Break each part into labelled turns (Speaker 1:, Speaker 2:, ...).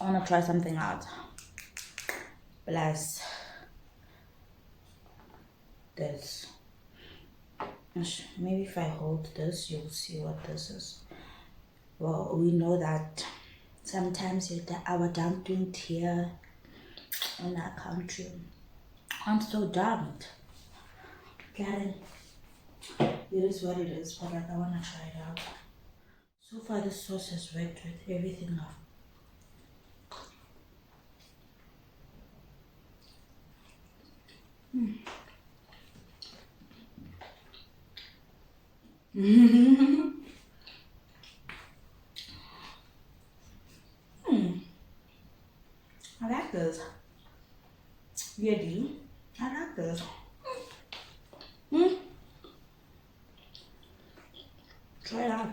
Speaker 1: I want to try something out. Plus this. Maybe if I hold this, you'll see what this is. Well, we know that sometimes our dumpling here in our country. I'm so dumped. It is what it is, but like I want to try it out. So far, the sauce has worked with everything up. I like this. Yeah, do you? I like this. Try it out.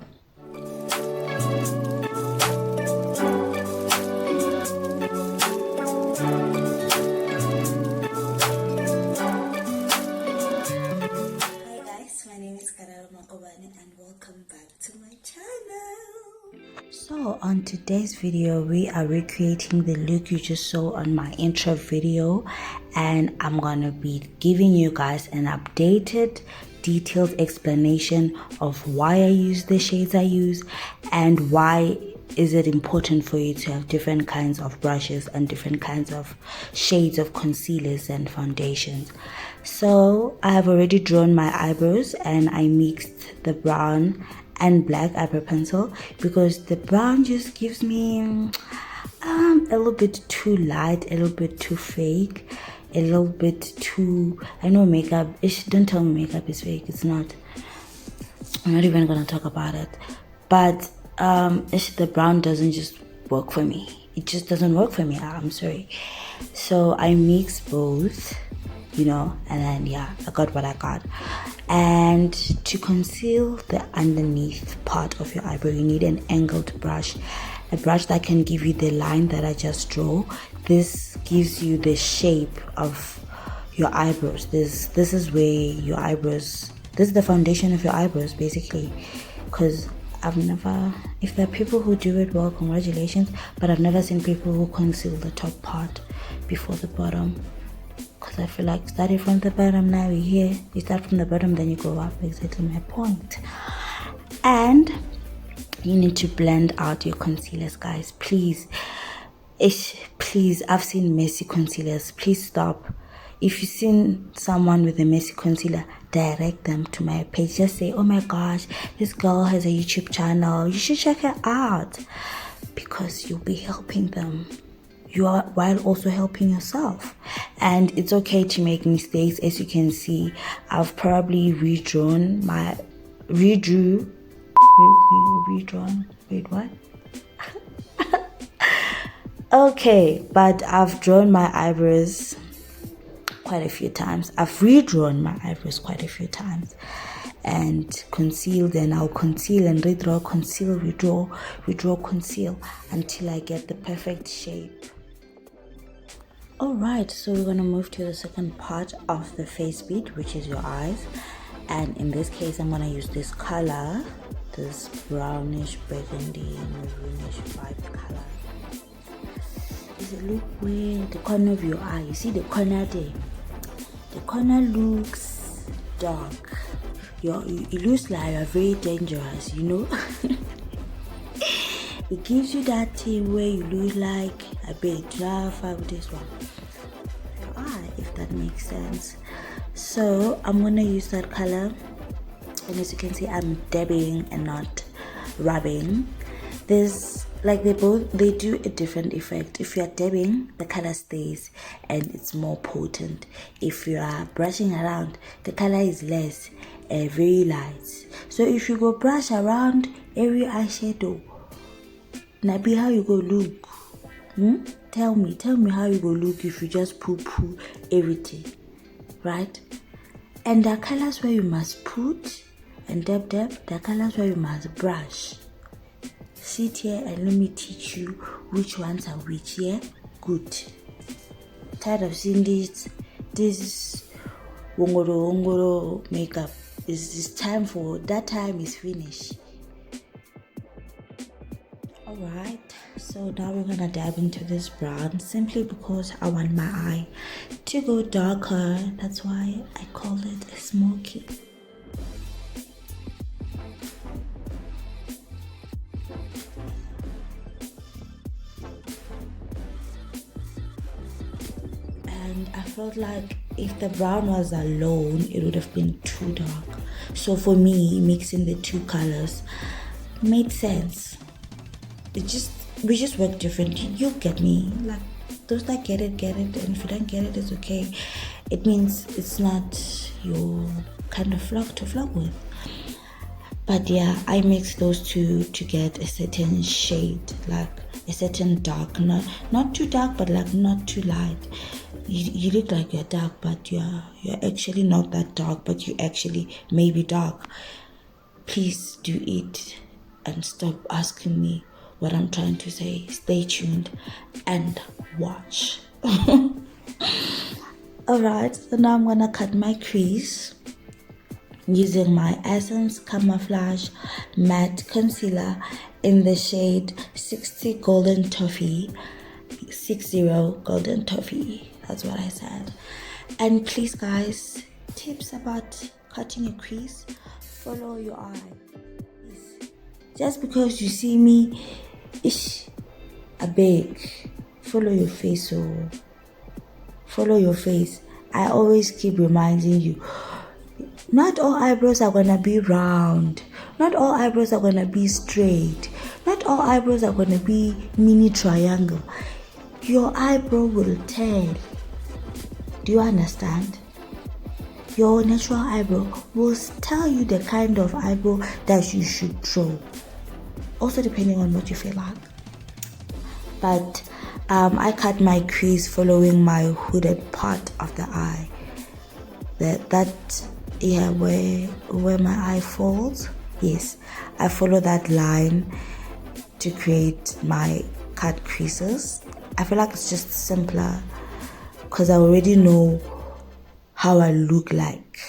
Speaker 1: Hi guys, my name is and welcome back to my channel. So on today's video, we are recreating the look you just saw on my intro video, and I'm gonna be giving you guys an updated detailed explanation of why I use the shades I use and why is it important for you to have different kinds of brushes and different kinds of shades of concealers and foundations. So I have already drawn my eyebrows and I mixed the brown and black eyebrow pencil because the brown just gives me a little bit too light, a little bit too fake, a little bit too, I know makeup, don't tell me makeup is fake, it's not. I'm not even gonna talk about it, but the brown doesn't just work for me. It just doesn't work for me. I'm sorry. So I mixed both, and then yeah, I got what I got. And to conceal the underneath part of your eyebrow, you need an angled brush, a brush that can give you the line that I just drew. This gives you the shape of your eyebrows. This is where your eyebrows, this is the foundation of your eyebrows basically, because I've never, if there are people who do it well, congratulations, but I've never seen people who conceal the top part before the bottom, because I feel like starting from the bottom, now we're here, you start from the bottom, then you go up, exactly my point. And you need to blend out your concealers, guys, please. Please, I've seen messy concealers. Please stop. If you've seen someone with a messy concealer, direct them to my page. Just say, oh my gosh, this girl has a YouTube channel, you should check her out, because you'll be helping them while also helping yourself. And it's okay to make mistakes. As you can see, I've probably redrawn. Wait, what? Okay, but I've drawn my eyebrows quite a few times. I've redrawn my eyebrows quite a few times and concealed, and I'll conceal and redraw, conceal, redraw, conceal until I get the perfect shape. Alright, so we're gonna move to the second part of the face bead, which is your eyes. And in this case, I'm gonna use this color, this brownish burgundy maroonish vibe color. Does it look weird? The corner of your eye, you see the corner there? The corner looks dark. It looks like you're very dangerous, It gives you that thing where you look like a bit rough with this one. Your eye, if that makes sense. So I'm gonna use that color, and as you can see, I'm dabbing and not rubbing. There's like they do a different effect. If you are dabbing, the color stays and it's more potent. If you are brushing around, the color is less, very light. So if you go brush around every eyeshadow, Nabi, how you go look? Tell me how you go look if you just poo everything, right? And the colors where you must put and dab, the colors where you must brush. Sit here and let me teach you which ones are which, yeah? Good. Tired of seeing this wongoro makeup. It's time for that time is finished. Alright. So now we're gonna dab into this brown simply because I want my eye to go darker. That's why I call it a smoky. And I felt like if the brown was alone, it would have been too dark. So for me, mixing the two colors made sense. We just work different. You get me. Like those that get it, and if you don't get it, it's okay. It means it's not your kind of flock to flock with. But yeah, I mix those two to get a certain shade, like a certain dark, not too dark, but like not too light. You look like you're dark, but you're actually not that dark, but you actually may be dark. Please do it and stop asking me what I'm trying to say. Stay tuned and watch. Alright, so now I'm gonna cut my crease using my Essence Camouflage Matte Concealer in the shade 60 Golden Toffee. 60 Golden Toffee, that's what I said. And please guys, tips about cutting a crease: follow your eye. Please. Just because you see me, I beg, follow your face. So follow your face. I always keep reminding you, not all eyebrows are gonna be round, not all eyebrows are gonna be straight, not all eyebrows are gonna be mini triangle. Your eyebrow will tell. Do you understand? Your natural eyebrow will tell you the kind of eyebrow that you should draw. Also depending on what you feel like. But I cut my crease following my hooded part of the eye. Where my eye falls. Yes, I follow that line to create my cut creases. I feel like it's just simpler because I already know how I look like.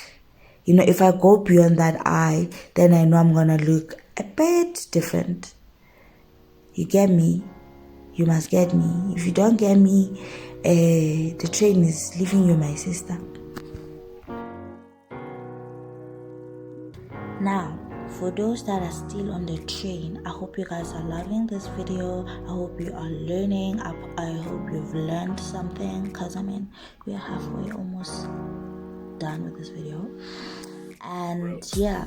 Speaker 1: You know, if I go beyond that eye, then I know I'm gonna look a bit different. You get me? You must get me. If you don't get me, the train is leaving you, my sister. Now, for those that are still on the train, I hope you guys are loving this video. I hope you are learning. I hope you've learned something, because I mean, we are halfway almost done with this video. And yeah,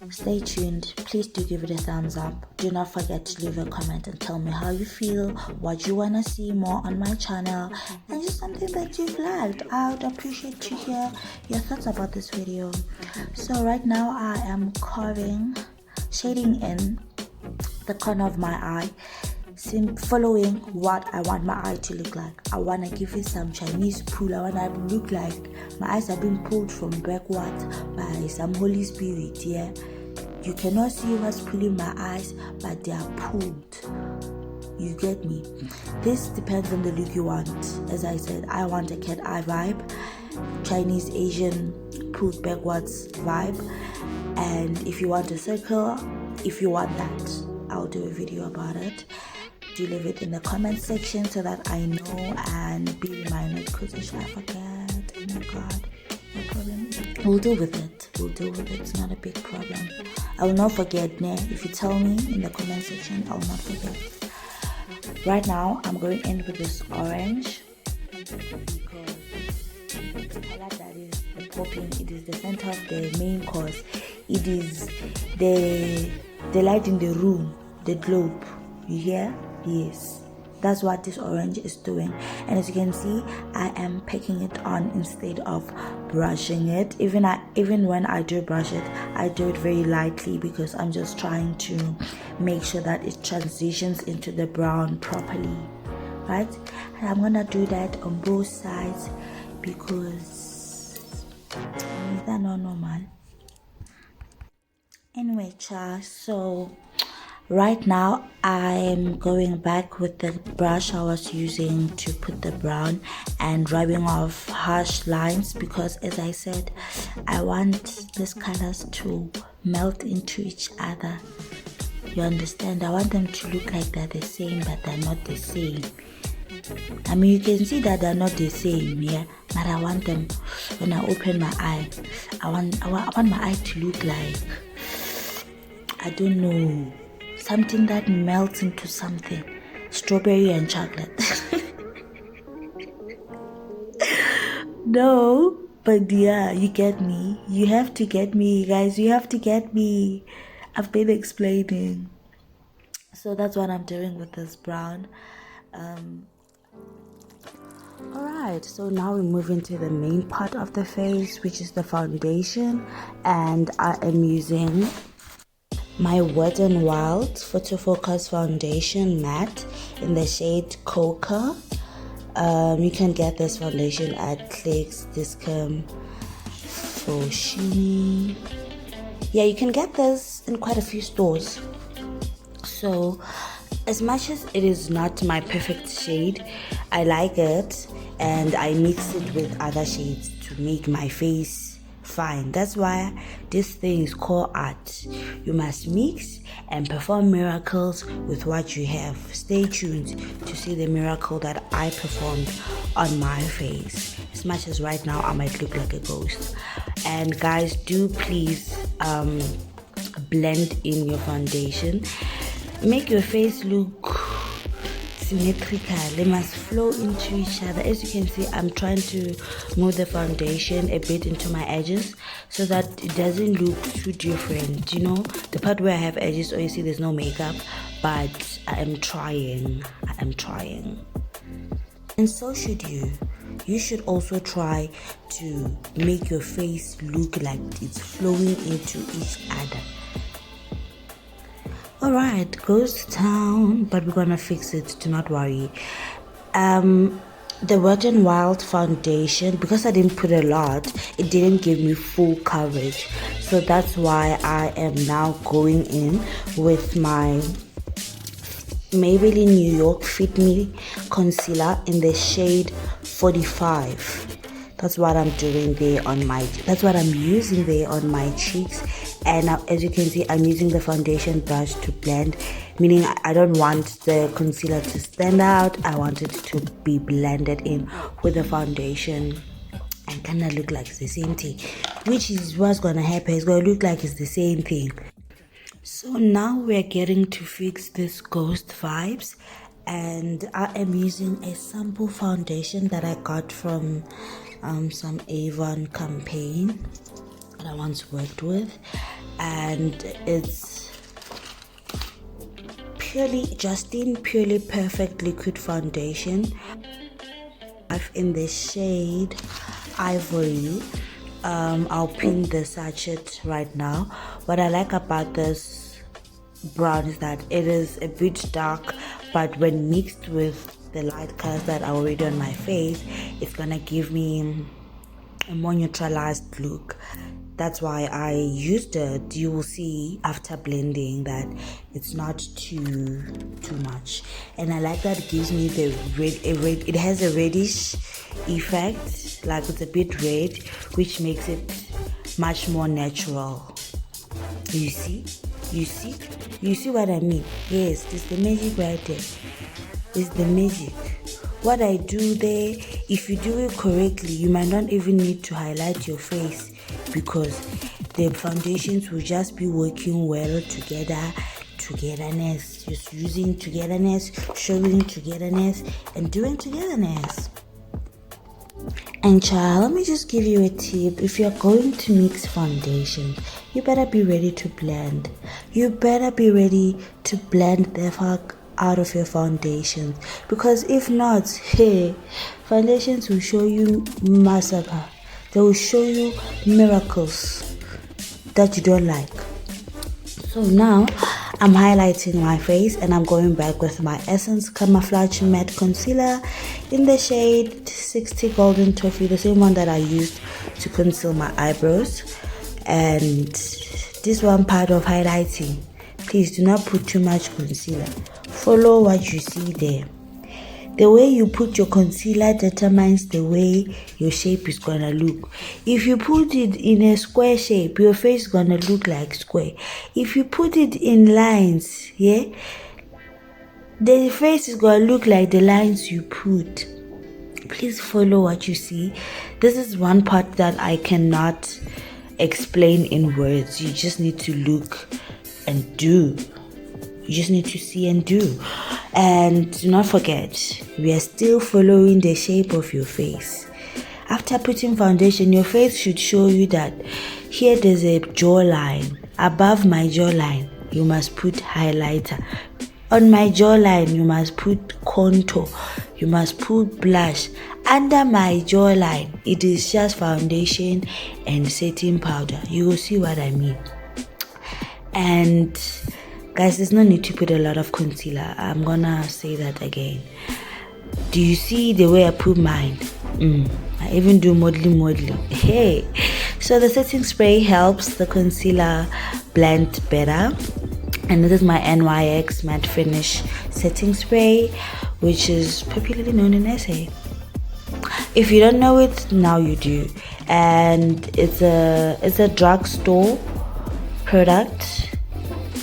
Speaker 1: stay tuned. Please do give it a thumbs up. Do not forget to leave a comment and tell me how you feel, what you want to see more on my channel, and just something that you've liked. I would appreciate to hear your thoughts about this video. So right now I am shading in the corner of my eye, following what I want my eye to look like. I want to give it some Chinese pull. I want to look like my eyes have been pulled from backwards by some Holy Spirit. Yeah, you cannot see what's pulling my eyes, but they are pulled. You get me? This depends on the look you want. As I said, I want a cat eye vibe, Chinese Asian pulled backwards vibe. And if you want a circle, if you want that, I'll do a video about it. Do leave it in the comment section so that I know and be reminded, because if I forget, oh my god, no problem. We'll deal with it. It's not a big problem. I will not forget. If you tell me in the comment section, I will not forget. Right now I'm going in with this orange because the color that is the popping, it is the center of the main course. It is the light in the room, the globe. You hear? Yes, that's what this orange is doing. And as you can see, I am packing it on instead of brushing it. Even when I do brush it, I do it very lightly because I'm just trying to make sure that it transitions into the brown properly, right? And I'm gonna do that on both sides because is that not normal? Anyway, child, so right now I'm going back with the brush I was using to put the brown and rubbing off harsh lines, because as I said, I want these colors to melt into each other. You understand? I want them to look like they're the same, but they're not the same. I mean, you can see that they're not the same, yeah. But I want them, when I open my eye, I want my eye to look like, I don't know, something that melts into something. Strawberry and chocolate. No, but yeah, you get me. You have to get me, guys. You have to get me. I've been explaining. So that's what I'm doing with this brown. Alright, so now we move into the main part of the face, which is the foundation. And I am using my Wet n Wild Photo Focus Foundation Matte in the shade Coca. You can get this foundation at Clicks, Discount, Foschini. Yeah, you can get this in quite a few stores. So, as much as it is not my perfect shade, I like it and I mix it with other shades to make my face fine. That's why this thing is called art. You must mix and perform miracles with what you have. Stay tuned to see the miracle that I performed on my face. As much as right now I might look like a ghost. And guys, do please blend in your foundation. Make your face look symmetrical. They must flow into each other. As you can see, I'm trying to move the foundation a bit into my edges so that it doesn't look too different. You know, the part where I have edges, or you see there's no makeup, but I am trying. And so should you. You should also try to make your face look like it's flowing into each other. Alright, ghost town, but we're gonna fix it, do not worry. The Wet n Wild foundation, because I didn't put a lot, it didn't give me full coverage. So that's why I am now going in with my Maybelline New York Fit Me concealer in the shade 45. That's what I'm doing there that's what I'm using there on my cheeks. And now, as you can see, I'm using the foundation brush to blend, meaning I don't want the concealer to stand out. I want it to be blended in with the foundation and kind of look like it's the same thing, which is what's gonna happen. It's gonna look like it's the same thing. So now we're getting to fix this ghost vibes, and I am using a sample foundation that I got from some Avon campaign that I once worked with, and it's purely perfect liquid foundation in the shade Ivory. I'll pin the sachet right now. What I like about this brown is that it is a bit dark, but when mixed with the light colors that are already on my face, it's gonna give me a more neutralized look. That's why I used it. You will see after blending that it's not too much, and I like that it gives me the red. It has a reddish effect, like it's a bit red, which makes it much more natural. You see what I mean? Yes, it's the magic right there. It's the magic. What I do there, if you do it correctly, you might not even need to highlight your face, because the foundations will just be working well together. Togetherness, just using togetherness, showing togetherness, and doing togetherness. And child, let me just give you a tip. If you're going to mix foundation, you better be ready to blend. You better be ready to blend the fuck out of your foundations, because if not, hey, foundations will show you massacre. They will show you miracles that you don't like. So now I'm highlighting my face, and I'm going back with my Essence Camouflage Matte Concealer in the shade 60 Golden Toffee, the same one that I used to conceal my eyebrows. And this one part of highlighting, please do not put too much concealer. Follow what you see there. The way you put your concealer determines the way your shape is gonna look. If you put it in a square shape, your face is gonna look like square. If you put it in lines, yeah, the face is gonna look like the lines you put. Please follow what you see. This is one part that I cannot explain in words. You just need to look and do. You just need to see and do. And do not forget, we are still following the shape of your face. After putting foundation, your face should show you that here there's a jawline. Above my jawline, you must put highlighter. On my jawline, you must put contour. You must put blush. Under my jawline, it is just foundation and setting powder. You will see what I mean. And guys, there's no need to put a lot of concealer. I'm gonna say that again. Do you see the way I put mine? I even do modeling. Hey, so the setting spray helps the concealer blend better. And this is my NYX matte finish setting spray, which is popularly known in SA. If you don't know it, now you do. And it's a drugstore product.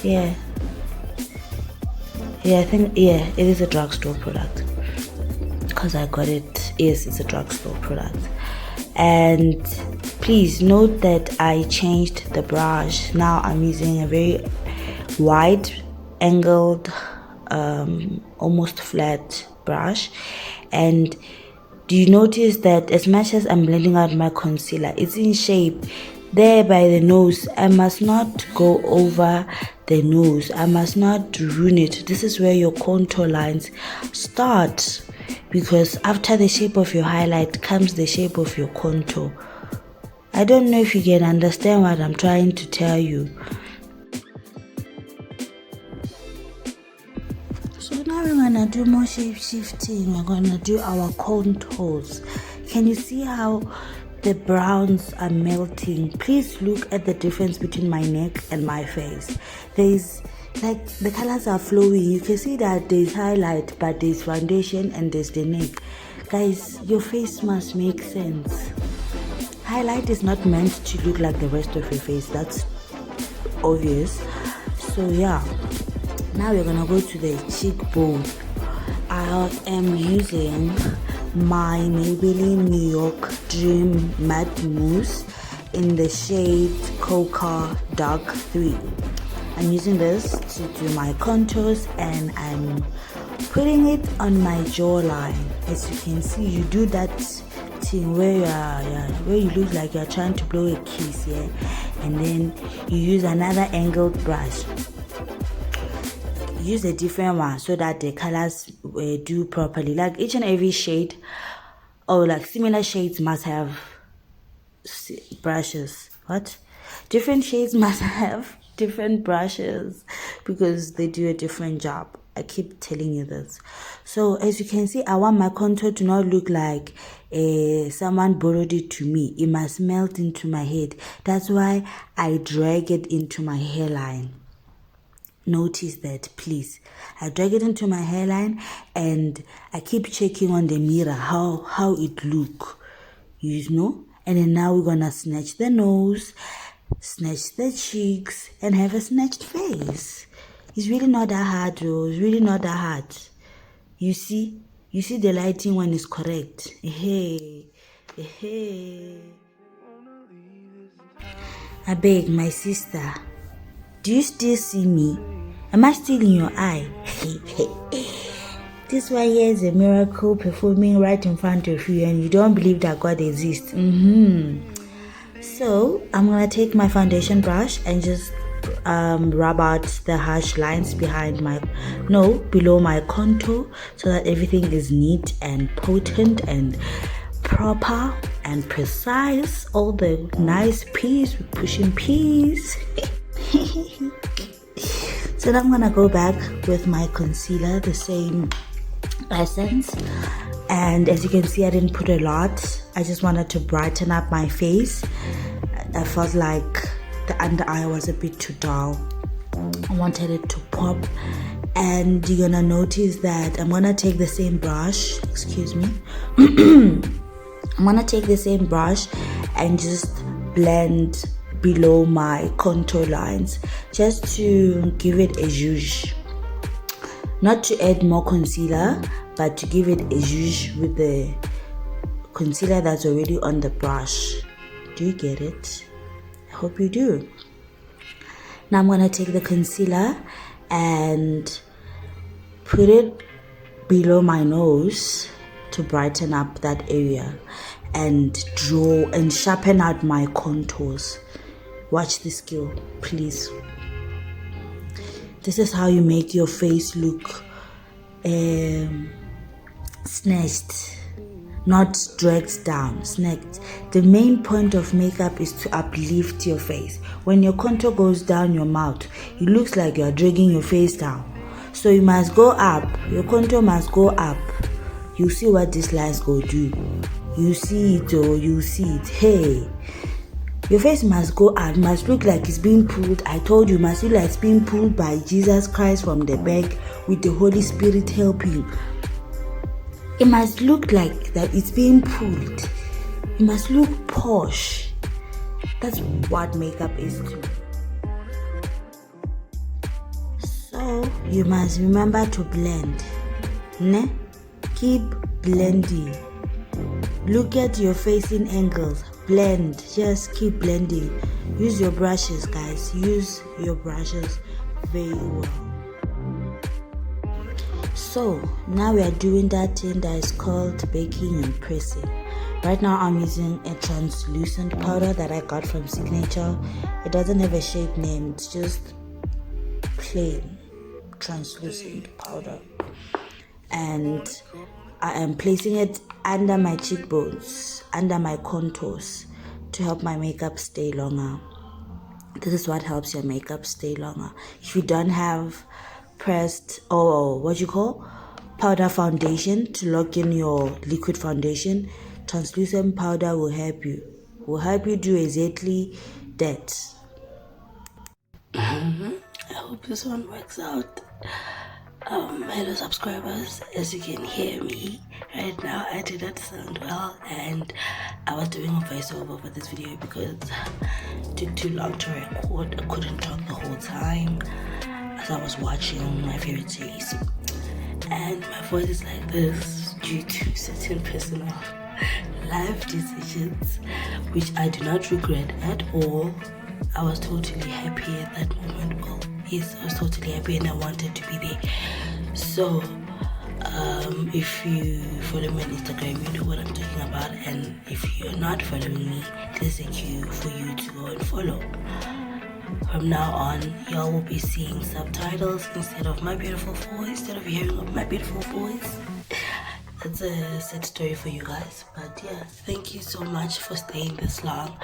Speaker 1: Yeah, I think it is a drugstore product because I got it. Yes, it's a drugstore product. And please note that I changed the brush. Now I'm using a very wide angled almost flat brush. And do you notice that as much as I'm blending out my concealer, it's in shape there by the nose? I must not go over the nose. I must not ruin it. This is where your contour lines start, because after the shape of your highlight comes the shape of your contour. I don't know if you can understand what I'm trying to tell you. So now we're gonna do more shape shifting. We're gonna do our contours. Can you see how the browns are melting? Please look at the difference between my neck and my face. There's like the colors are flowing. You can see that there's highlight, but there's foundation and there's the neck. Guys, your face must make sense. Highlight is not meant to look like the rest of your face. That's obvious. So yeah, now we're gonna go to the cheekbone. I am using my Maybelline New York Dream Matte Mousse in the shade Cocoa Dark 3. I'm using this to do my contours, and I'm putting it on my jawline. As you can see, you do that thing where you look like you're trying to blow a kiss, yeah, and then you use another angled brush. Use a different one so that the colors do properly. Like each and every shade, or like similar shades, must have brushes. Different shades must have different brushes because they do a different job. I keep telling you this. So as you can see, I want my contour to not look like someone borrowed it to me. It must melt into my head. That's why I drag it into my hairline. Notice that, please. I drag it into my hairline and I keep checking on the mirror how it look, you know. And then now we're gonna snatch the nose, snatch the cheeks, and have a snatched face. It's really not that hard, though. It's really not that hard. You see the lighting when it's correct. Hey. I beg, my sister, do you still see me? Am I still in your eye? This one here is a miracle performing right in front of you, and you don't believe that God exists. So I'm gonna take my foundation brush and just rub out the harsh lines below my contour, so that everything is neat and potent and proper and precise. All the nice P's with pushing P's. So now I'm gonna go back with my concealer, the same essence, and as you can see, I didn't put a lot. I just wanted to brighten up my face. I felt like the under eye was a bit too dull. I wanted it to pop, and you're gonna notice that I'm gonna take the same brush, excuse me. I'm gonna take the same brush and just blend below my contour lines, just to give it a zhuzh. Not to add more concealer, but to give it a zhuzh with the concealer that's already on the brush. Do you get it? I hope you do. Now I'm gonna take the concealer and put it below my nose to brighten up that area and draw and sharpen out my contours. Watch this skill, please. This is how you make your face look snatched, not dragged down, snatched. The main point of makeup is to uplift your face. When your contour goes down your mouth, it looks like you're dragging your face down. So you must go up, your contour must go up. You see what these lines go do. You see it, or you see it. Hey, your face must go out, must look like it's being pulled. I told you, must look like it's being pulled by Jesus Christ from the back with the Holy Spirit helping. It must look like that it's being pulled. It must look posh. That's what makeup is to me. So you must remember to blend. Ne? Keep blending. Look at your facing angles. Blend. Just keep blending. Use your brushes, guys. Use your brushes very well. So now we are doing that thing that is called baking and pressing. Right now I'm using a translucent powder that I got from Signature. It doesn't have a shade name. It's just plain translucent powder. And I am placing it under my cheekbones, under my contours, to help my makeup stay longer. This is what helps your makeup stay longer. If you don't have pressed or powder foundation to lock in your liquid foundation, translucent powder will help you. Will help you do exactly that. I hope this one works out. Hello subscribers, as you can hear me right now, I did not sound well, and I was doing a voiceover for this video because it took too long to record. I couldn't talk the whole time as I was watching my favorite series, and my voice is like this due to certain personal life decisions, which I do not regret at all. I was totally happy at that moment. Well, yes, I was totally happy and I wanted to be there. So, if you follow me on Instagram, you know what I'm talking about. And if you're not following me, there's a cue for you to go and follow. From now on, y'all will be seeing subtitles instead of my beautiful voice, instead of hearing of my beautiful voice. That's a sad story for you guys, but yeah, thank you so much for staying this long,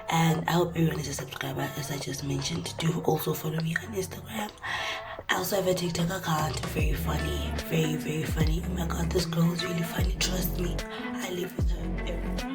Speaker 1: and I hope everyone is a subscriber. As I just mentioned, do also follow me on Instagram. I also have a TikTok account. Very funny, very, very funny. Oh my god, this girl is really funny, trust me. I live with her every day.